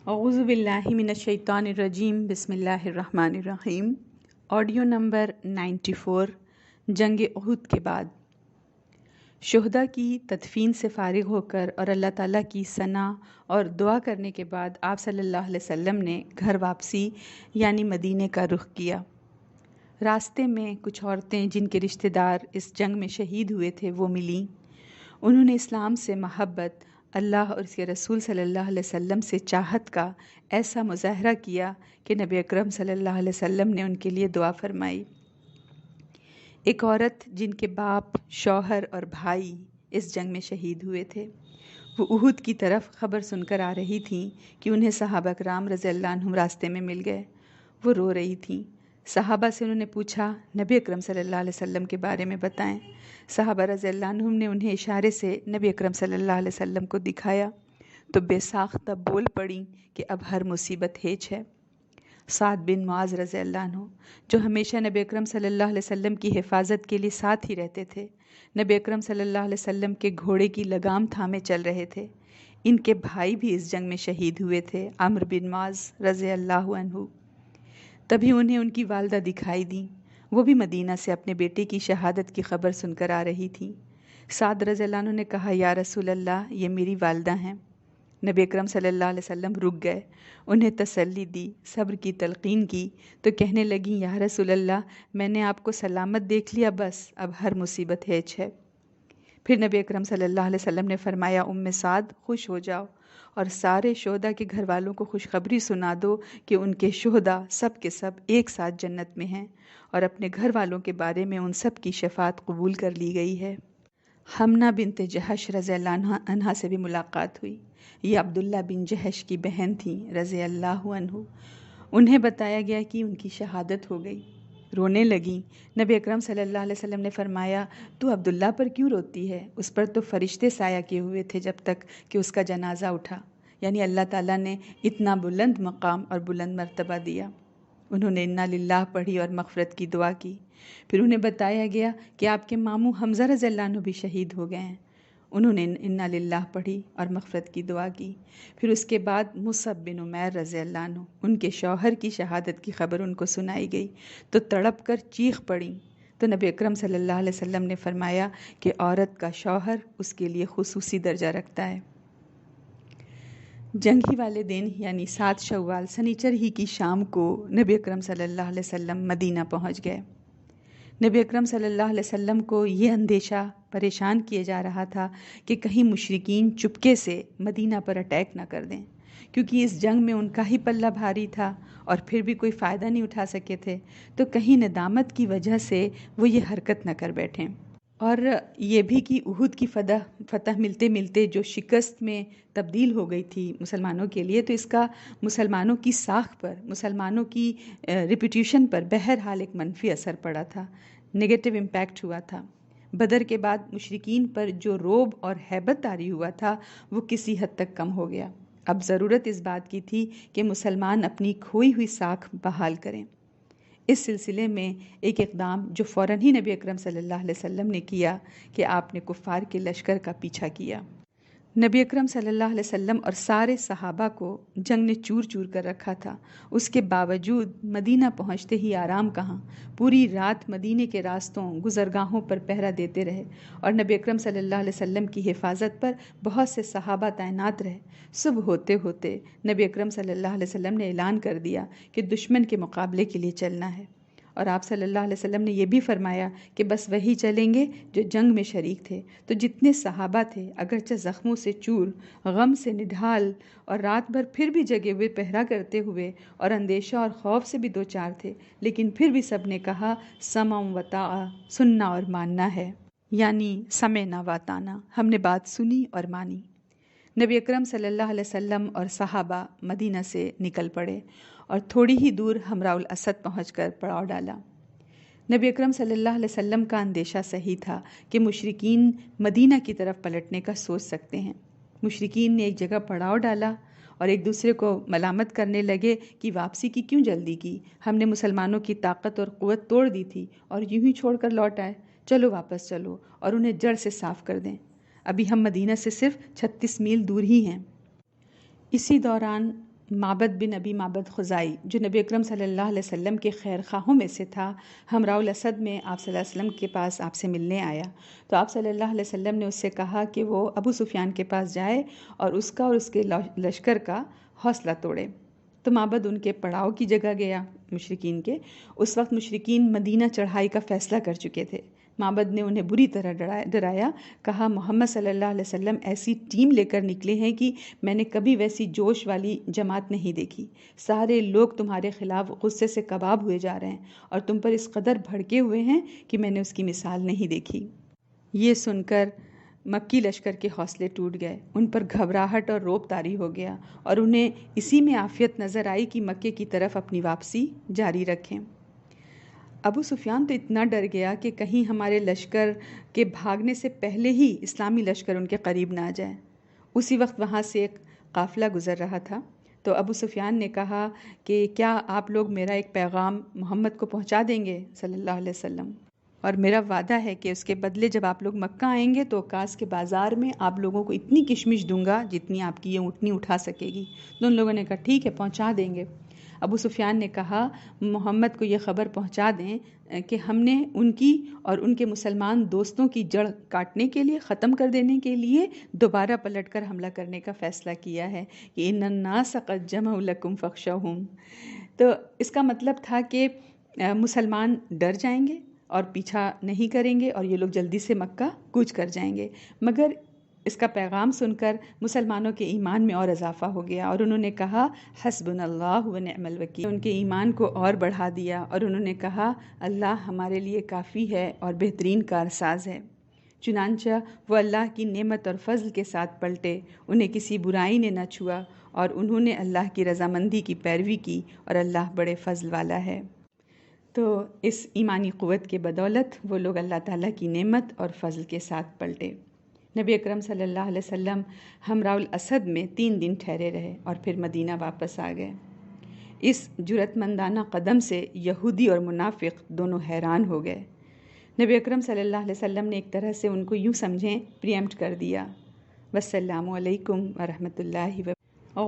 اعوذ باللہ من الشیطان الرجیم بسم اللہ الرحمن الرحیم۔ Audio number 94۔ جنگ احد کے بعد شہداء کی تدفین سے فارغ ہو کر اور اللہ تعالیٰ کی ثنا اور دعا کرنے کے بعد آپ صلی اللہ علیہ وسلم نے گھر واپسی یعنی مدینے کا رخ کیا۔ راستے میں کچھ عورتیں جن کے رشتہ دار اس جنگ میں شہید ہوئے تھے وہ ملیں۔ انہوں نے اسلام سے محبت، اللہ اور اس کے رسول صلی اللہ علیہ وسلم سے چاہت کا ایسا مظاہرہ کیا کہ نبی اکرم صلی اللہ علیہ وسلم نے ان کے لیے دعا فرمائی۔ ایک عورت جن کے باپ، شوہر اور بھائی اس جنگ میں شہید ہوئے تھے، وہ احد کی طرف خبر سن کر آ رہی تھیں کہ انہیں صحابہ کرام رضی اللہ عنہم راستے میں مل گئے۔ وہ رو رہی تھیں۔ صحابہ سے انہوں نے پوچھا نبی اکرم صلی اللہ علیہ وسلم کے بارے میں بتائیں۔ صحابہ رضی اللہ عنہم نے انہیں اشارے سے نبی اکرم صلی اللہ علیہ وسلم کو دکھایا تو بے ساختہ بول پڑیں کہ اب ہر مصیبت ہیچ ہے۔ سعد بن معاذ رضی اللہ عنہ جو ہمیشہ نبی اکرم صلی اللہ علیہ وسلم کی حفاظت کے لیے ساتھ ہی رہتے تھے، نبی اکرم صلی اللہ علیہ وسلم کے گھوڑے کی لگام تھامے چل رہے تھے، ان کے بھائی بھی اس جنگ میں شہید ہوئے تھے، عمرو بن معاذ رضی اللہ عنہ۔ تبھی انہیں ان کی والدہ دکھائی دیں۔ وہ بھی مدینہ سے اپنے بیٹے کی شہادت کی خبر سن کر آ رہی تھیں۔ سعد رضی اللہ عنہ نے کہا یا رسول اللہ، یہ میری والدہ ہیں۔ نبی اکرم صلی اللہ علیہ وسلم رک گئے، انہیں تسلی دی، صبر کی تلقین کی تو کہنے لگیں یا رسول اللہ، میں نے آپ کو سلامت دیکھ لیا، بس اب ہر مصیبت ہیچ ہے۔ پھر نبی اکرم صلی اللہ علیہ وسلم نے فرمایا سعد خوش ہو جاؤ اور سارے شہداء کے گھر والوں کو خوشخبری سنا دو کہ ان کے شہداء سب کے سب ایک ساتھ جنت میں ہیں اور اپنے گھر والوں کے بارے میں ان سب کی شفاعت قبول کر لی گئی ہے۔ حمنہ بنت جہش رضی اللہ عنہا سے بھی ملاقات ہوئی۔ یہ عبداللہ بن جہش کی بہن تھیں رضی اللہ عنہ۔ انہیں بتایا گیا کہ ان کی شہادت ہو گئی۔ رونے لگیں۔ نبی اکرم صلی اللہ علیہ وسلم نے فرمایا تو عبداللہ پر کیوں روتی ہے؟ اس پر تو فرشتے سایہ کیے ہوئے تھے جب تک کہ اس کا جنازہ اٹھا۔ یعنی اللہ تعالیٰ نے اتنا بلند مقام اور بلند مرتبہ دیا۔ انہوں نے انا للہ پڑھی اور مغفرت کی دعا کی۔ پھر انہیں بتایا گیا کہ آپ کے ماموں حمزہ رضی اللہ عنہ بھی شہید ہو گئے ہیں۔ انہوں نے انا للہ پڑھی اور مغفرت کی دعا کی۔ پھر اس کے بعد مصعب بن عمیر رضی اللہ عنہ، ان کے شوہر کی شہادت کی خبر ان کو سنائی گئی تو تڑپ کر چیخ پڑیں۔ تو نبی اکرم صلی اللہ علیہ وسلم نے فرمایا کہ عورت کا شوہر اس کے لیے خصوصی درجہ رکھتا ہے۔ جنگ ہی والے دن یعنی 7 شوال سنیچر ہی کی شام کو نبی اکرم صلی اللہ علیہ وسلم مدینہ پہنچ گئے۔ نبی اکرم صلی اللہ علیہ وسلم کو یہ اندیشہ پریشان کیے جا رہا تھا کہ کہیں مشرکین چپکے سے مدینہ پر اٹیک نہ کر دیں، کیونکہ اس جنگ میں ان کا ہی پلہ بھاری تھا اور پھر بھی کوئی فائدہ نہیں اٹھا سکے تھے، تو کہیں ندامت کی وجہ سے وہ یہ حرکت نہ کر بیٹھیں۔ اور یہ بھی کہ احد کی فتح ملتے ملتے جو شکست میں تبدیل ہو گئی تھی مسلمانوں کے لیے، تو اس کا مسلمانوں کی ساکھ پر، مسلمانوں کی ریپوٹیشن پر بہرحال ایک منفی اثر پڑا تھا، نیگیٹو امپیکٹ ہوا تھا۔ بدر کے بعد مشرکین پر جو رعب اور ہیبت طاری ہوا تھا وہ کسی حد تک کم ہو گیا۔ اب ضرورت اس بات کی تھی کہ مسلمان اپنی کھوئی ہوئی ساکھ بحال کریں۔ اس سلسلے میں ایک اقدام جو فوراً ہی نبی اکرم صلی اللہ علیہ وسلم نے کیا کہ آپ نے کفار کے لشکر کا پیچھا کیا۔ نبی اکرم صلی اللہ علیہ وسلم اور سارے صحابہ کو جنگ نے چور چور کر رکھا تھا، اس کے باوجود مدینہ پہنچتے ہی آرام کہاں، پوری رات مدینے کے راستوں گزرگاہوں پر پہرا دیتے رہے اور نبی اکرم صلی اللہ علیہ وسلم کی حفاظت پر بہت سے صحابہ تعینات رہے۔ صبح ہوتے ہوتے نبی اکرم صلی اللہ علیہ وسلم نے اعلان کر دیا کہ دشمن کے مقابلے کے لیے چلنا ہے، اور آپ صلی اللہ علیہ وسلم نے یہ بھی فرمایا کہ بس وہی چلیں گے جو جنگ میں شریک تھے۔ تو جتنے صحابہ تھے اگرچہ زخموں سے چور، غم سے نڈھال اور رات بھر پھر بھی جگے ہوئے پہرا کرتے ہوئے اور اندیشہ اور خوف سے بھی دوچار تھے، لیکن پھر بھی سب نے کہا سمع و طاعہ، سننا اور ماننا ہے، یعنی سمعنا و اطعنا، ہم نے بات سنی اور مانی۔ نبی اکرم صلی اللہ علیہ وسلم اور صحابہ مدینہ سے نکل پڑے اور تھوڑی ہی دور حمراء الاسد پہنچ کر پڑاؤ ڈالا۔ نبی اکرم صلی اللہ علیہ وسلم کا اندیشہ صحیح تھا کہ مشرکین مدینہ کی طرف پلٹنے کا سوچ سکتے ہیں۔ مشرکین نے ایک جگہ پڑاؤ ڈالا اور ایک دوسرے کو ملامت کرنے لگے کہ واپسی کی کیوں جلدی کی، ہم نے مسلمانوں کی طاقت اور قوت توڑ دی تھی اور یوں ہی چھوڑ کر لوٹ آئے، چلو واپس چلو اور انہیں جڑ سے صاف کر دیں، ابھی ہم مدینہ سے صرف 36 میل دور ہی ہیں۔ اسی دوران معبد بن ابی معبد خزائی جو نبی اکرم صلی اللہ علیہ وسلم کے خیر خواہوں میں سے تھا، ہمراہ الاسد میں آپ صلی اللہ علیہ وسلم کے پاس آپ سے ملنے آیا، تو آپ صلی اللہ علیہ وسلم نے اس سے کہا کہ وہ ابو سفیان کے پاس جائے اور اس کا اور اس کے لشکر کا حوصلہ توڑے۔ تو معبد ان کے پڑاؤ کی جگہ گیا مشرکین کے۔ اس وقت مشرکین مدینہ چڑھائی کا فیصلہ کر چکے تھے۔ معبد نے انہیں بری طرح ڈرایا، کہا محمد صلی اللہ علیہ وسلم ایسی ٹیم لے کر نکلے ہیں کہ میں نے کبھی ویسی جوش والی جماعت نہیں دیکھی، سارے لوگ تمہارے خلاف غصے سے کباب ہوئے جا رہے ہیں اور تم پر اس قدر بھڑکے ہوئے ہیں کہ میں نے اس کی مثال نہیں دیکھی۔ یہ سن کر مکی لشکر کے حوصلے ٹوٹ گئے، ان پر گھبراہٹ اور روب طاری ہو گیا اور انہیں اسی میں عافیت نظر آئی کہ مکے کی طرف اپنی واپسی جاری رکھیں۔ ابو سفیان تو اتنا ڈر گیا کہ کہیں ہمارے لشکر کے بھاگنے سے پہلے ہی اسلامی لشکر ان کے قریب نہ آ جائے۔ اسی وقت وہاں سے ایک قافلہ گزر رہا تھا، تو ابو سفیان نے کہا کہ کیا آپ لوگ میرا ایک پیغام محمد کو پہنچا دیں گے صلی اللہ علیہ وسلم، اور میرا وعدہ ہے کہ اس کے بدلے جب آپ لوگ مکہ آئیں گے تو اوقاس کے بازار میں آپ لوگوں کو اتنی کشمش دوں گا جتنی آپ کی یہ اونٹنی اٹھا سکے گی۔ تو ان لوگوں نے کہا ٹھیک ہے پہنچا دیں گے۔ ابو سفیان نے کہا محمد کو یہ خبر پہنچا دیں کہ ہم نے ان کی اور ان کے مسلمان دوستوں کی جڑ کاٹنے کے لیے، ختم کر دینے کے لیے دوبارہ پلٹ کر حملہ کرنے کا فیصلہ کیا ہے کہ ان الناس قد جمعوا لکم فاخشوہم۔ تو اس کا مطلب تھا کہ مسلمان ڈر جائیں گے اور پیچھا نہیں کریں گے اور یہ لوگ جلدی سے مکہ کوچ کر جائیں گے۔ مگر اس کا پیغام سن کر مسلمانوں کے ایمان میں اور اضافہ ہو گیا اور انہوں نے کہا حسبنا اللہ و نعم الوکیل۔ ان کے ایمان کو اور بڑھا دیا اور انہوں نے کہا اللہ ہمارے لیے کافی ہے اور بہترین کارساز ہے۔ چنانچہ وہ اللہ کی نعمت اور فضل کے ساتھ پلٹے، انہیں کسی برائی نے نہ چھوا اور انہوں نے اللہ کی رضامندی کی پیروی کی اور اللہ بڑے فضل والا ہے۔ تو اس ایمانی قوت کے بدولت وہ لوگ اللہ تعالیٰ کی نعمت اور فضل کے ساتھ پلٹے۔ نبی اکرم صلی اللہ علیہ وسلم ہمراہ الاسد میں 3 دن ٹھہرے رہے اور پھر مدینہ واپس آ گئے۔ اس جرأت مندانہ قدم سے یہودی اور منافق دونوں حیران ہو گئے۔ نبی اکرم صلی اللہ علیہ وسلم نے ایک طرح سے ان کو یوں سمجھیں پریمپٹ کر دیا۔ والسلام علیکم ورحمۃ اللہ وبرکاتہ۔